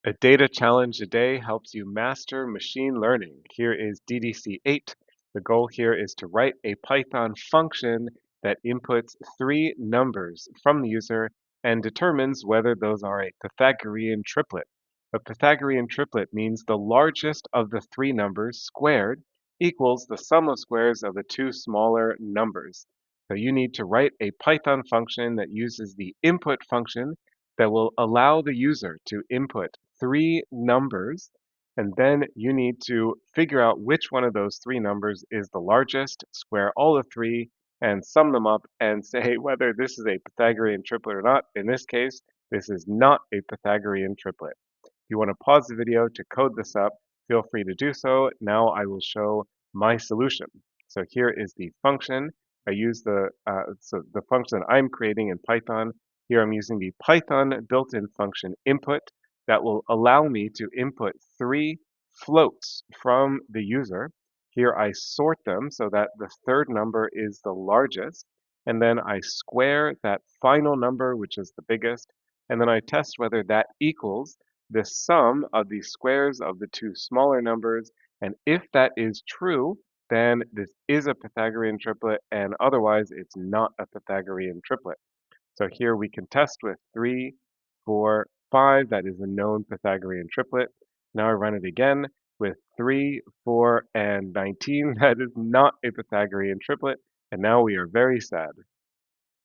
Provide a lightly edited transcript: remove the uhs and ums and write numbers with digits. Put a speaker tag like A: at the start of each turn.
A: A data challenge a day helps you master machine learning. Here is DDC 8. The goal here is to write a Python function that inputs three numbers from the user and determines whether those are a Pythagorean triplet. A Pythagorean triplet means the largest of the three numbers squared equals the sum of squares of the two smaller numbers. So you need to write a Python function that uses the input function that will allow the user to input three numbers, and then you need to figure out which one of those three numbers is the largest, square all the three, and sum them up and say whether this is a Pythagorean triplet or not. In this case, this is not a Pythagorean triplet. If you want to pause the video to code this up, feel free to do so. Now I will show my solution. So here is the function. I use the function that I'm creating in Python. Here I'm using the Python built-in function input that will allow me to input three floats from the user. Here I sort them so that the third number is the largest, and then I square that final number, which is the biggest, and then I test whether that equals the sum of the squares of the two smaller numbers. And if that is true, then this is a Pythagorean triplet, and otherwise it's not a Pythagorean triplet. So here we can test with 3, 4, 5. That is a known Pythagorean triplet. Now I run it again with 3, 4, and 19. That is not a Pythagorean triplet, and now we are very sad.